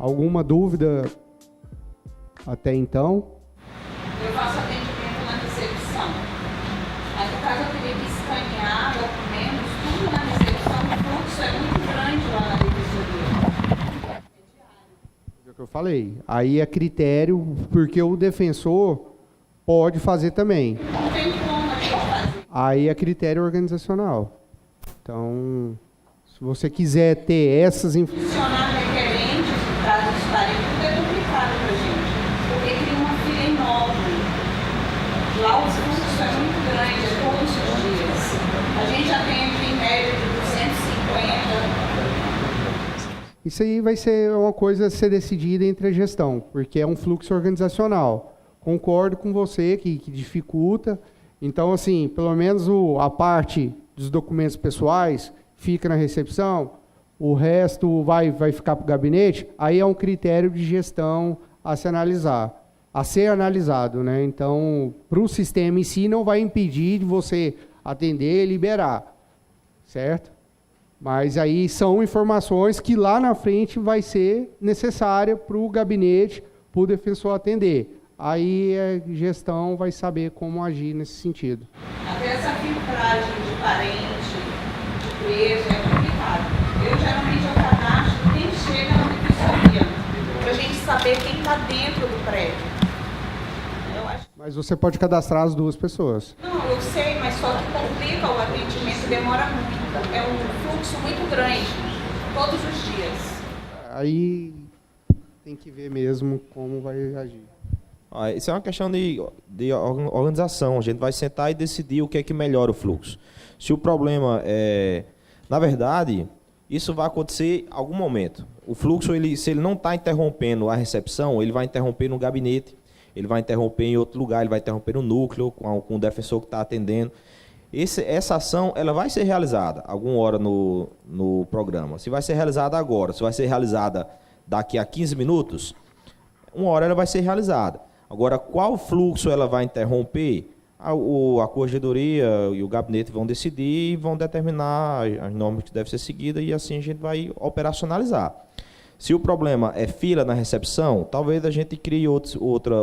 Alguma dúvida até então? Eu faço atendimento na recepção. Aí, no caso, eu teria que escanear documentos, tudo na recepção. O fluxo é muito grande lá na revisoria. É o que eu falei. Aí é critério, porque o defensor pode fazer também. Não tem como a gente fazer. Aí é critério organizacional. Então, se você quiser ter essas informações... Funcionar requerentes de prazo de tarefa tudo é complicado para a gente, porque cria uma fila enorme. Lá o fluxo é muito grande, é todos os dias. A gente já tem em média de 250. Isso aí vai ser uma coisa a ser decidida entre a gestão, porque é um fluxo organizacional. Concordo com você que dificulta. Então, assim, pelo menos a parte dos documentos pessoais fica na recepção, o resto vai ficar para o gabinete, aí é um critério de gestão a se analisar, a ser analisado, né? Então, para o sistema em si, não vai impedir de você atender e liberar, certo? Mas aí são informações que lá na frente vai ser necessária para o gabinete, para o defensor atender. Aí a gestão vai saber como agir nesse sentido. Até essa filtragem de parente, de preso, é complicado. Eu geralmente cadastro quem chega na revisoria, para a gente saber quem está dentro do prédio. Mas você pode cadastrar as duas pessoas. Não, eu sei, mas só que complica o atendimento, demora muito. É um fluxo muito grande, todos os dias. Aí tem que ver mesmo como vai agir. Isso é uma questão de organização. A gente vai sentar e decidir o que é que melhora o fluxo. Se o problema é... Na verdade, isso vai acontecer em algum momento. O fluxo, se ele não está interrompendo a recepção, ele vai interromper no gabinete, ele vai interromper em outro lugar, ele vai interromper no núcleo, com o defensor que está atendendo. Essa ação ela vai ser realizada alguma hora no programa. Se vai ser realizada agora, se vai ser realizada daqui a 15 minutos, uma hora ela vai ser realizada. Agora, qual fluxo ela vai interromper? A corregedoria e o gabinete vão decidir e vão determinar as normas que devem ser seguidas e assim a gente vai operacionalizar. Se o problema é fila na recepção, talvez a gente crie outra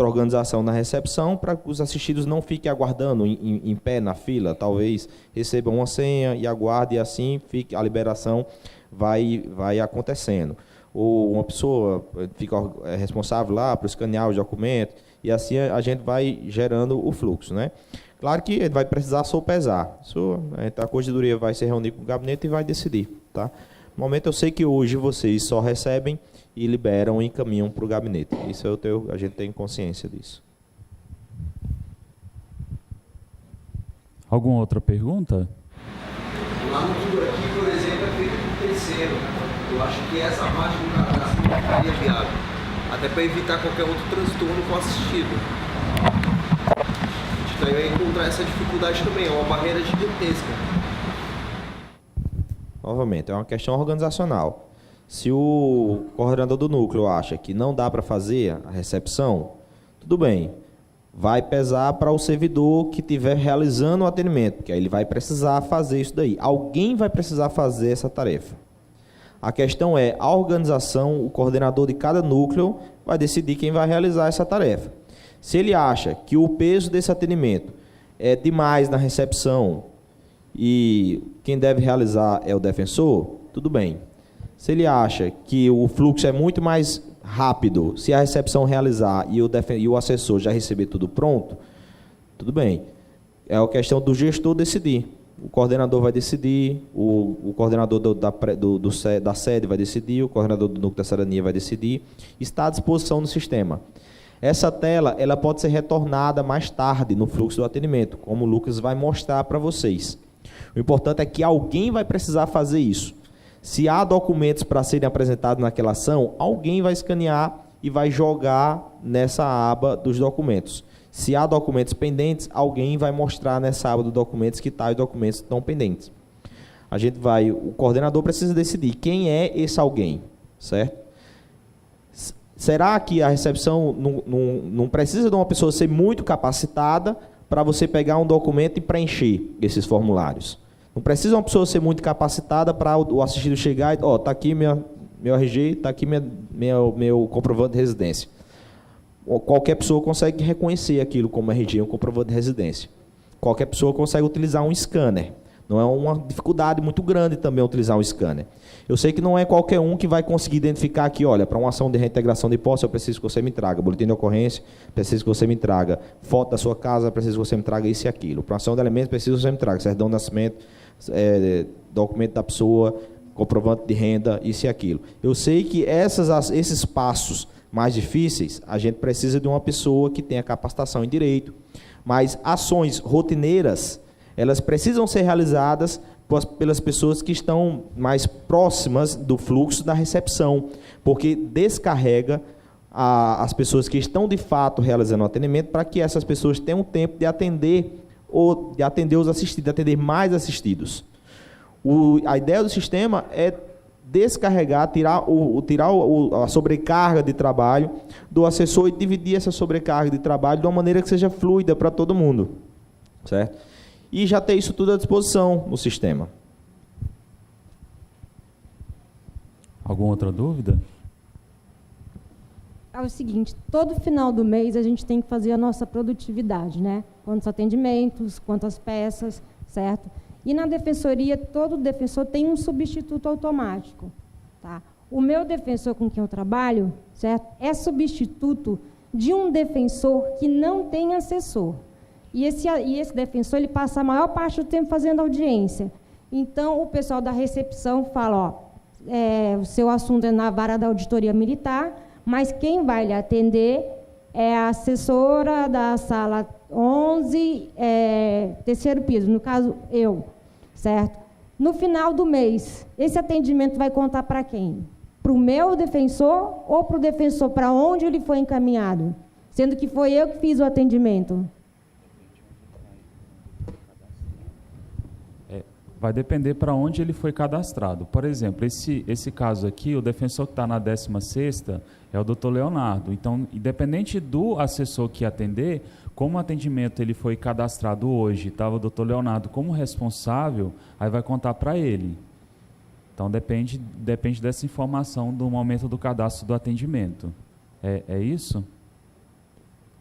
organização na recepção para que os assistidos não fiquem aguardando em pé na fila, talvez recebam uma senha e aguardem e assim a liberação vai acontecendo. Ou uma pessoa fica responsável lá para escanear os documentos, e assim a gente vai gerando o fluxo, né? Claro que ele vai precisar sopesar. A corregedoria vai se reunir com o gabinete e vai decidir, tá? No momento eu sei que hoje vocês só recebem e liberam e encaminham para o gabinete. Isso a gente tem consciência disso. Alguma outra pergunta? Lá no Tudo Aqui, por exemplo, é feito por terceiro. Eu acho que essa parte do cadastro não ficaria viável. Até para evitar qualquer outro transtorno com o assistido. A gente vai encontrar essa dificuldade também, é uma barreira gigantesca. Novamente, é uma questão organizacional. Se o coordenador do núcleo acha que não dá para fazer a recepção, tudo bem. Vai pesar para o servidor que estiver realizando o atendimento, porque aí ele vai precisar fazer isso daí. Alguém vai precisar fazer essa tarefa. A questão é, a organização, o coordenador de cada núcleo vai decidir quem vai realizar essa tarefa. Se ele acha que o peso desse atendimento é demais na recepção e quem deve realizar é o defensor, tudo bem. Se ele acha que o fluxo é muito mais rápido, se a recepção realizar e o assessor já receber tudo pronto, tudo bem. É a questão do gestor decidir. O coordenador vai decidir, o coordenador da sede vai decidir, o coordenador do núcleo da cidadania vai decidir. Está à disposição no sistema. Essa tela ela pode ser retornada mais tarde no fluxo do atendimento, como o Lucas vai mostrar para vocês. O importante é que alguém vai precisar fazer isso. Se há documentos para serem apresentados naquela ação, alguém vai escanear e vai jogar nessa aba dos documentos. Se há documentos pendentes, alguém vai mostrar nessa aba dos documentos que tais documentos estão pendentes. O coordenador precisa decidir quem é esse alguém, certo? Será que a recepção não precisa de uma pessoa ser muito capacitada para você pegar um documento e preencher esses formulários? Não precisa uma pessoa ser muito capacitada para o assistido chegar e, está aqui meu RG, está aqui meu comprovante de residência. Qualquer pessoa consegue reconhecer aquilo como RG, um comprovante de residência. Qualquer pessoa consegue utilizar um scanner. Não é uma dificuldade muito grande também utilizar um scanner. Eu sei que não é qualquer um que vai conseguir identificar aqui, olha, para uma ação de reintegração de posse, eu preciso que você me traga boletim de ocorrência, preciso que você me traga foto da sua casa, preciso que você me traga isso e aquilo. Para ação de alimentos, preciso que você me traga certidão de nascimento, documento da pessoa, comprovante de renda, isso e aquilo. Eu sei que esses passos mais difíceis, a gente precisa de uma pessoa que tenha capacitação em direito, mas ações rotineiras, elas precisam ser realizadas pelas pessoas que estão mais próximas do fluxo da recepção, porque descarrega as pessoas que estão de fato realizando o atendimento para que essas pessoas tenham tempo de atender os assistidos, de atender mais assistidos. A ideia do sistema é descarregar, tirar a sobrecarga de trabalho do assessor e dividir essa sobrecarga de trabalho de uma maneira que seja fluida para todo mundo, certo? E já ter isso tudo à disposição no sistema. Alguma outra dúvida? É o seguinte, todo final do mês a gente tem que fazer a nossa produtividade, né? Quantos atendimentos, quantas peças, certo? E na defensoria, todo defensor tem um substituto automático, tá? O meu defensor com quem eu trabalho, certo? É substituto de um defensor que não tem assessor. E esse defensor, ele passa a maior parte do tempo fazendo audiência. Então, o pessoal da recepção fala, o seu assunto é na vara da auditoria militar, mas quem vai lhe atender é a assessora da sala 11, terceiro piso, no caso, eu, certo? No final do mês, esse atendimento vai contar para quem? Para o meu defensor ou para o defensor para onde ele foi encaminhado? Sendo que foi eu que fiz o atendimento. Vai depender para onde ele foi cadastrado. Por exemplo, esse caso aqui, o defensor que está na 16ª é o doutor Leonardo. Então, independente do assessor que atender, como o atendimento ele foi cadastrado hoje, estava o doutor Leonardo como responsável, aí vai contar para ele. Então, depende dessa informação do momento do cadastro do atendimento. É isso?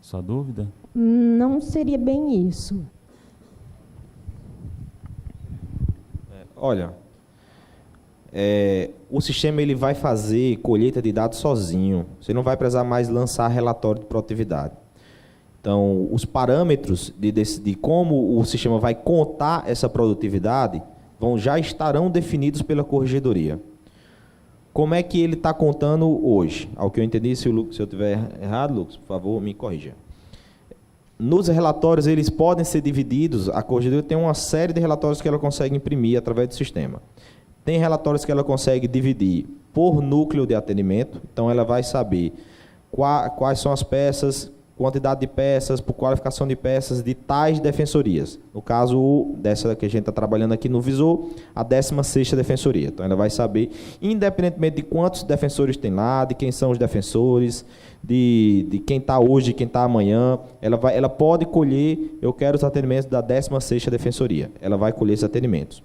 Sua dúvida? Não seria bem isso. Olha, o sistema ele vai fazer colheita de dados sozinho. Você não vai precisar mais lançar relatório de produtividade. Então, os parâmetros de como o sistema vai contar essa produtividade já estarão definidos pela corregedoria. Como é que ele está contando hoje? Ao que eu entendi, se eu estiver errado, Lucas, por favor, me corrija. Nos relatórios, eles podem ser divididos, a corregedoria tem uma série de relatórios que ela consegue imprimir através do sistema. Tem relatórios que ela consegue dividir por núcleo de atendimento, então ela vai saber quais são as peças, quantidade de peças, por qualificação de peças de tais defensorias. No caso dessa que a gente está trabalhando aqui no Visor, a 16ª defensoria. Então ela vai saber, independentemente de quantos defensores tem lá, de quem são os defensores, de quem está hoje, de quem está amanhã, ela pode colher, eu quero os atendimentos da 16ª defensoria. Ela vai colher esses atendimentos.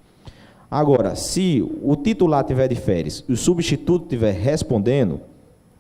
Agora, se o titular tiver de férias e o substituto estiver respondendo,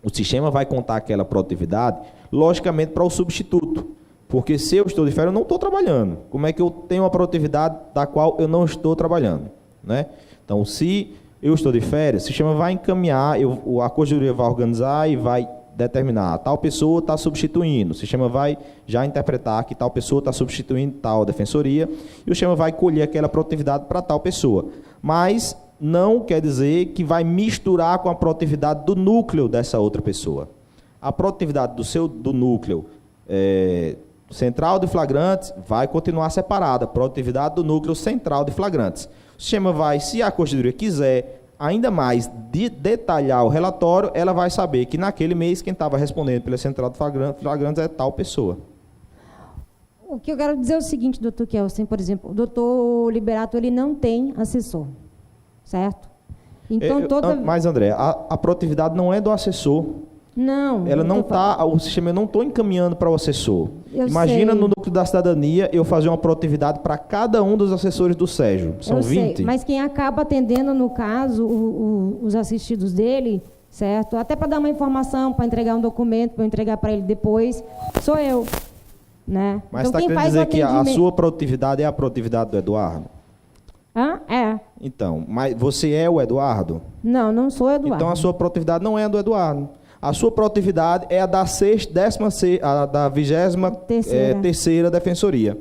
o sistema vai contar aquela produtividade, logicamente, para o substituto. Porque se eu estou de férias, eu não estou trabalhando. Como é que eu tenho uma produtividade da qual eu não estou trabalhando? Né? Então, se eu estou de férias, o sistema vai encaminhar, a corregedoria vai organizar e vai determinar, tal pessoa está substituindo. O sistema vai já interpretar que tal pessoa está substituindo tal defensoria, e o sistema vai colher aquela produtividade para tal pessoa. Mas não quer dizer que vai misturar com a produtividade do núcleo dessa outra pessoa. A produtividade do núcleo central de flagrantes vai continuar separada. A produtividade do núcleo central de flagrantes. O sistema vai, se a corregedoria quiser ainda mais detalhar o relatório, ela vai saber que naquele mês quem estava respondendo pela central de flagrantes é tal pessoa. O que eu quero dizer é o seguinte, doutor Kelsen, por exemplo, o doutor Liberato, ele não tem assessor, certo? Então, Mas, André, a produtividade não é do assessor. Não. Ela eu não tô falando- tá, o sistema eu não estou encaminhando para o assessor. Eu Imagina sei. no núcleo da cidadania eu fazer uma produtividade para cada um dos assessores do Sérgio. São eu 20. sei, mas quem acaba atendendo, no caso, os assistidos dele, certo? Até para dar uma informação, para entregar um documento, para eu entregar para ele depois, sou eu. Né? Mas Então, está quem querendo faz dizer o que a atendimento- sua produtividade é a produtividade do Eduardo? Hã? É. Então, mas você é o Eduardo? Não, não sou Eduardo. Então a sua produtividade não é a do Eduardo. A sua produtividade é a da 23ª Defensoria.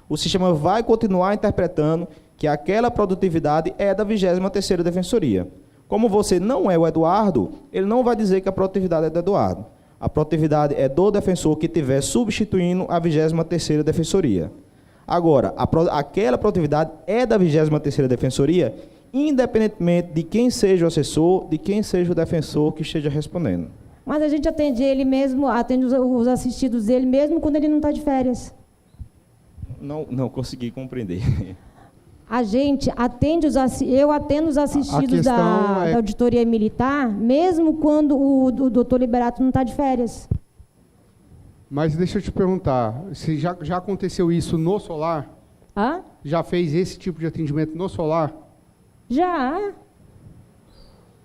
O sistema vai continuar interpretando que aquela produtividade é da 23ª Defensoria. Como você não é o Eduardo, ele não vai dizer que a produtividade é do Eduardo. A produtividade é do defensor que estiver substituindo a 23ª Defensoria. Agora, aquela produtividade é da 23ª Defensoria, independentemente de quem seja o assessor, de quem seja o defensor que esteja respondendo. Mas a gente atende ele mesmo, atende os assistidos dele mesmo quando ele não está de férias. Não consegui compreender. A gente atende eu atendo os assistidos questão da é- auditoria militar, mesmo quando o doutor Liberato não está de férias. Mas deixa eu te perguntar, se já aconteceu isso no solar? Hã? Já fez esse tipo de atendimento no solar? Já.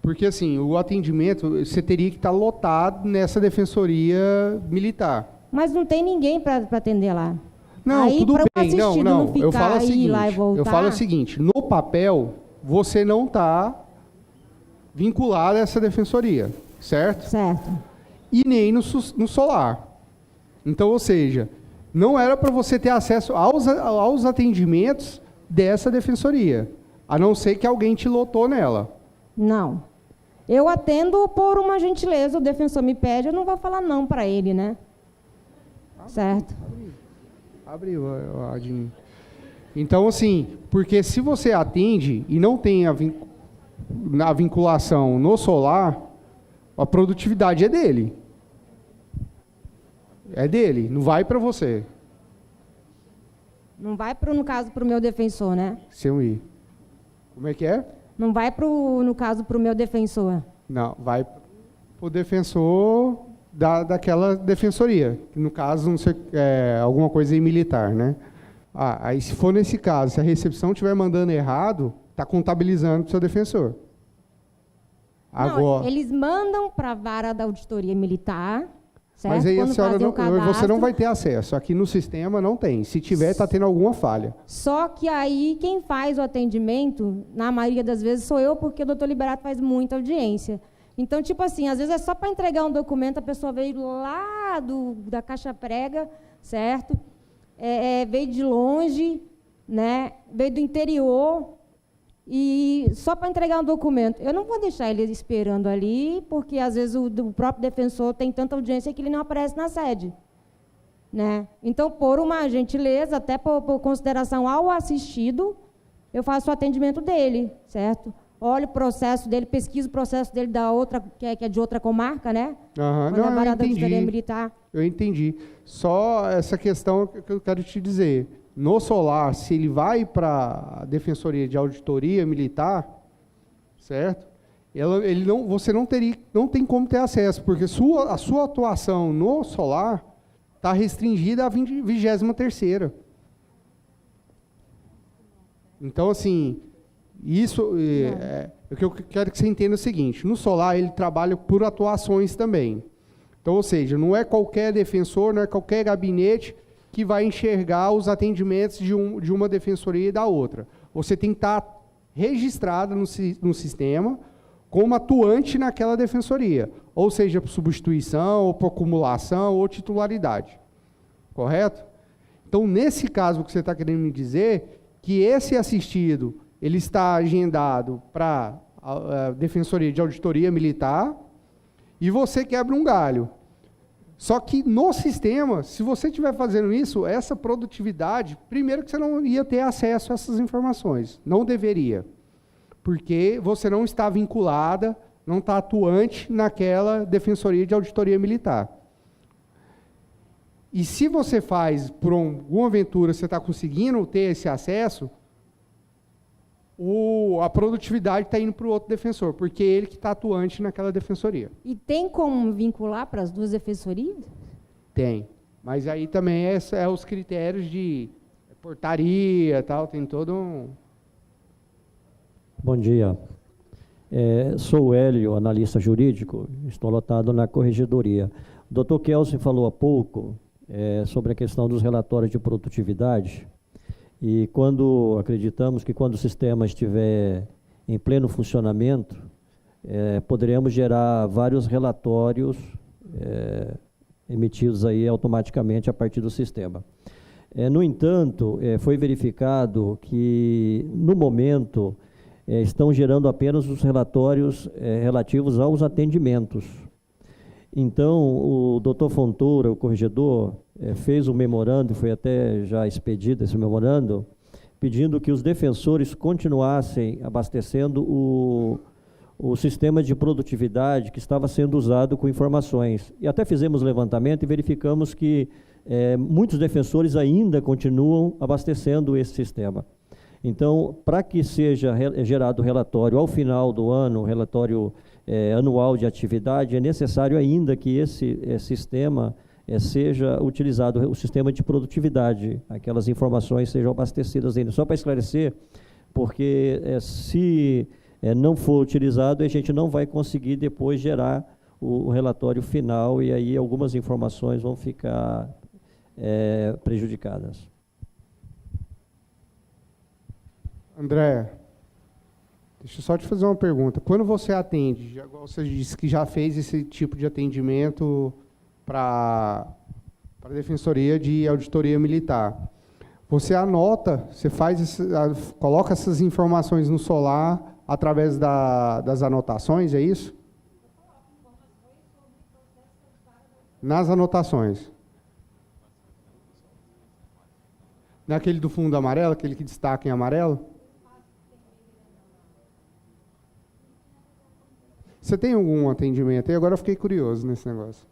Porque assim, o atendimento, você teria que estar lotado nessa defensoria militar. Mas não tem ninguém para atender lá. Não, Aí, tudo pra o bem, assistido não. não ficar Eu falo o aí, seguinte, lá e voltar. eu falo o seguinte, no papel, você não está vinculado a essa defensoria, certo? Certo. E nem no solar. Então, ou seja, não era para você ter acesso aos atendimentos dessa defensoria, a não ser que alguém te lotou nela. Não. Eu atendo por uma gentileza, o defensor me pede, eu não vou falar não para ele, né? Certo. Abriu, Admin. Então, assim, porque se você atende e não tem a vinculação no solar, a produtividade é dele. É dele, não vai para você. Não vai, no caso, para o meu defensor, né? Seu I. Como é que é? Não vai, no caso, para o meu defensor. Não, vai para o defensor daquela defensoria. Que no caso, não sei, alguma coisa aí militar, né? Aí se for nesse caso, se a recepção estiver mandando errado, está contabilizando para o seu defensor. Agora, Não, eles mandam para a vara da auditoria militar, certo? mas aí a Quando senhora fazem o você não cadastro. vai ter acesso. Aqui no sistema não tem. Se tiver, está tendo alguma falha. Só que aí quem faz o atendimento, na maioria das vezes, sou eu, porque o doutor Liberato faz muita audiência. Então, tipo assim, às vezes é só para entregar um documento, a pessoa veio lá da caixa prega, certo? Veio de longe, né? Veio do interior, e só para entregar um documento. Eu não vou deixar ele esperando ali, porque às vezes o próprio defensor tem tanta audiência que ele não aparece na sede. Né? Então, por uma gentileza, até por consideração ao assistido, eu faço o atendimento dele, certo? Olho o processo dele, pesquiso o processo dele da outra, que é de outra comarca, né? Aham, Quando é não, eu vara da auditoria entendi. militar. Eu entendi. Só essa questão que eu quero te dizer. No solar, se ele vai para a Defensoria de Auditoria Militar, certo? Você não tem como ter acesso, porque a sua atuação no solar está restringida à 23ª. Então, assim, o que eu quero que você entenda é o seguinte, no solar ele trabalha por atuações também. Então, ou seja, não é qualquer defensor, não é qualquer gabinete que vai enxergar os atendimentos de uma defensoria e da outra. Você tem que estar registrado no sistema como atuante naquela defensoria, ou seja, por substituição, ou por acumulação, ou titularidade. Correto? Então, nesse caso, o que você está querendo me dizer que esse assistido ele está agendado para a Defensoria de Auditoria Militar e você quebra um galho. Só que no sistema, se você estiver fazendo isso, essa produtividade, primeiro que você não ia ter acesso a essas informações. Não deveria. Porque você não está vinculada, não está atuante naquela Defensoria de Auditoria Militar. E se você faz, por alguma aventura, você está conseguindo ter esse acesso, a produtividade está indo para o outro defensor, porque é ele que está atuante naquela defensoria. E tem como vincular para as duas defensorias? Tem. Mas aí também é os critérios de portaria, tal, tem todo um... Bom dia. Sou o Hélio, analista jurídico, estou lotado na corregedoria. O Dr. Kelsen falou há pouco sobre a questão dos relatórios de produtividade, e acreditamos que quando o sistema estiver em pleno funcionamento, poderemos gerar vários relatórios emitidos aí automaticamente a partir do sistema. No entanto, foi verificado que, no momento, estão gerando apenas os relatórios relativos aos atendimentos. Então, o doutor Fontoura, o corregedor, fez um memorando, foi até já expedido esse memorando, pedindo que os defensores continuassem abastecendo o sistema de produtividade que estava sendo usado com informações. E até fizemos levantamento e verificamos que muitos defensores ainda continuam abastecendo esse sistema. Então, para que seja gerado o relatório ao final do ano, o relatório anual de atividade, é necessário ainda que esse sistema seja utilizado, o sistema de produtividade, aquelas informações sejam abastecidas ainda. Só para esclarecer, porque se não for utilizado, a gente não vai conseguir depois gerar o relatório final, e aí algumas informações vão ficar prejudicadas. André, deixa eu só te fazer uma pergunta. Quando você atende, igual você disse que já fez esse tipo de atendimento para a Defensoria de Auditoria Militar, você anota, você coloca essas informações no Solar através das anotações, é isso? Nas anotações. Naquele do fundo amarelo, aquele que destaca em amarelo? Você tem algum atendimento? E agora eu fiquei curioso nesse negócio.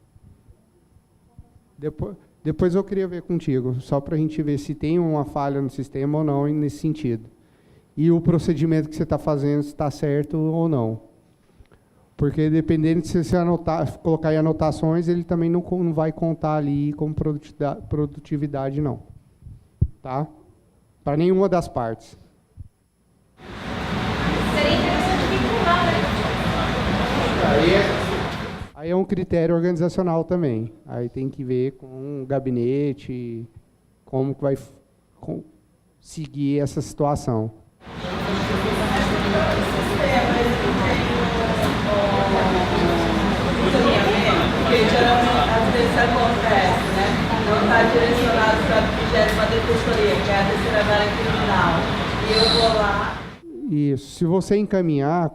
Depois eu queria ver contigo, só para a gente ver se tem uma falha no sistema ou não nesse sentido. E o procedimento que você está fazendo, se está certo ou não. Porque dependendo de se você colocar em anotações, ele também não vai contar ali como produtividade, não. Tá? Para nenhuma das partes. Seria interessante vincular, né? Aí é um critério organizacional também. Aí tem que ver com o gabinete, como que vai seguir essa situação. Porque geralmente, às vezes acontece, né? Não está direcionado para a 20ª Defensoria, que é a terceira vara criminal. E eu vou lá... Isso. Se você encaminhar,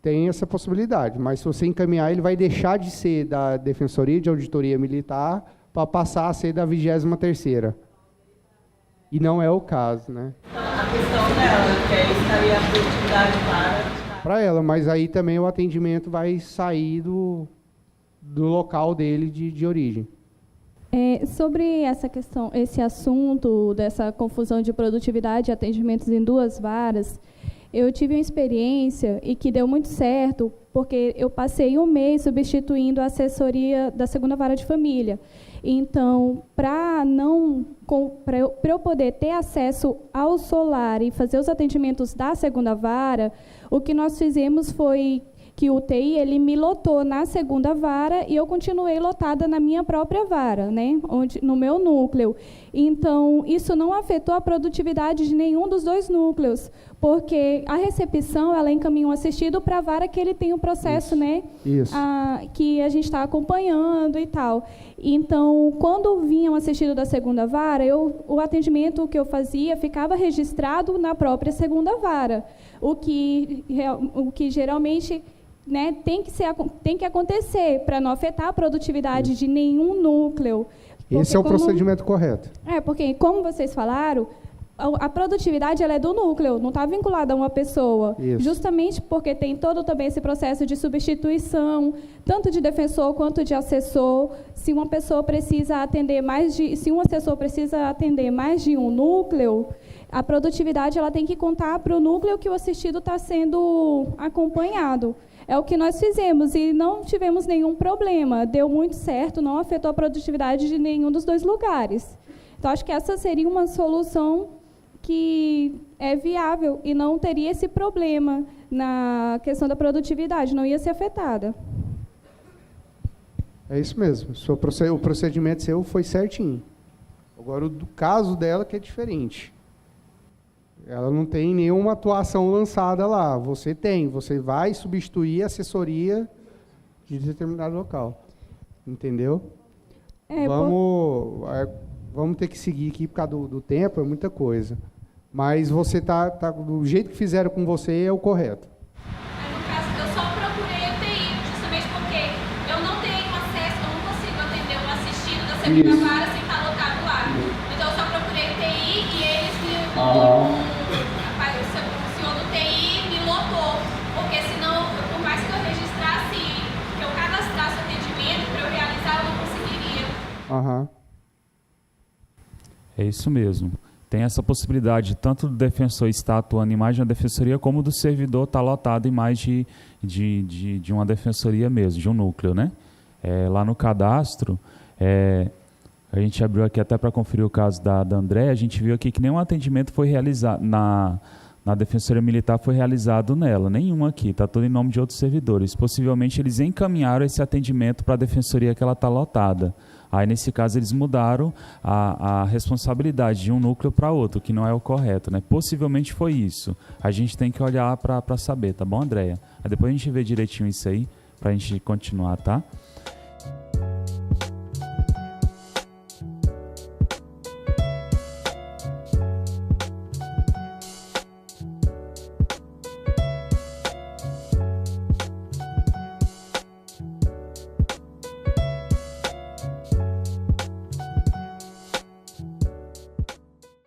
tem essa possibilidade. Mas se você encaminhar, ele vai deixar de ser da Defensoria de Auditoria Militar para passar a ser da 23ª. E não é o caso, né? A questão dela, que aí estaria a produtividade para ela, mas aí também o atendimento vai sair do local dele de origem. Sobre essa questão, esse assunto dessa confusão de produtividade e atendimentos em duas varas, eu tive uma experiência e que deu muito certo, porque eu passei um mês substituindo a assessoria da 2ª Vara de Família. Então, para eu poder ter acesso ao Solar e fazer os atendimentos da 2ª Vara, o que nós fizemos foi que o TI ele me lotou na 2ª vara e eu continuei lotada na minha própria vara, né, no meu núcleo. Então, isso não afetou a produtividade de nenhum dos dois núcleos, porque a recepção ela encaminha um assistido para a vara que ele tem um processo, né, que a gente está acompanhando e tal. Então, quando vinha um assistido da 2ª vara, o atendimento que eu fazia ficava registrado na própria 2ª vara, o que geralmente, né, tem que acontecer para não afetar a produtividade de nenhum núcleo. Esse é o procedimento correto. Porque, como vocês falaram, a produtividade ela é do núcleo, não está vinculada a uma pessoa. Isso. Justamente porque tem todo também esse processo de substituição, tanto de defensor quanto de assessor. Se uma pessoa precisa atender se um assessor precisa atender mais de um núcleo, a produtividade ela tem que contar para o núcleo que o assistido está sendo acompanhado. É o que nós fizemos e não tivemos nenhum problema. Deu muito certo, não afetou a produtividade de nenhum dos dois lugares. Então, acho que essa seria uma solução que é viável e não teria esse problema na questão da produtividade, não ia ser afetada. É isso mesmo. O procedimento seu foi certinho. Agora, o do caso dela que é diferente. Ela não tem nenhuma atuação lançada lá. Você tem. Você vai substituir a assessoria de determinado local. Entendeu? Vamos ter que seguir aqui por causa do tempo, é muita coisa. Mas você tá do jeito que fizeram com você é o correto. No caso, eu só procurei a UTI, justamente porque eu não tenho acesso, eu não consigo atender um assistido da segunda vara sem estar lotado lá. Então eu só procurei UTI e eles o senhor do TI me lotou, porque senão, por mais que eu registrasse, que eu cadastrasse o atendimento para eu realizar, eu não conseguiria. É isso mesmo. Tem essa possibilidade, tanto do defensor estar atuando em mais de uma defensoria, como do servidor estar lotado em mais de uma defensoria mesmo, de um núcleo, né? Lá no cadastro, a gente abriu aqui até para conferir o caso da Andréa, a gente viu aqui que nenhum atendimento foi realizado na Defensoria Militar, foi realizado nela, nenhum aqui, está tudo em nome de outros servidores. Possivelmente eles encaminharam esse atendimento para a defensoria que ela está lotada. Aí, nesse caso, eles mudaram a responsabilidade de um núcleo para outro, que não é o correto, né? Possivelmente foi isso. A gente tem que olhar para saber, tá bom, Andréa? Aí depois a gente vê direitinho isso aí, para a gente continuar, tá?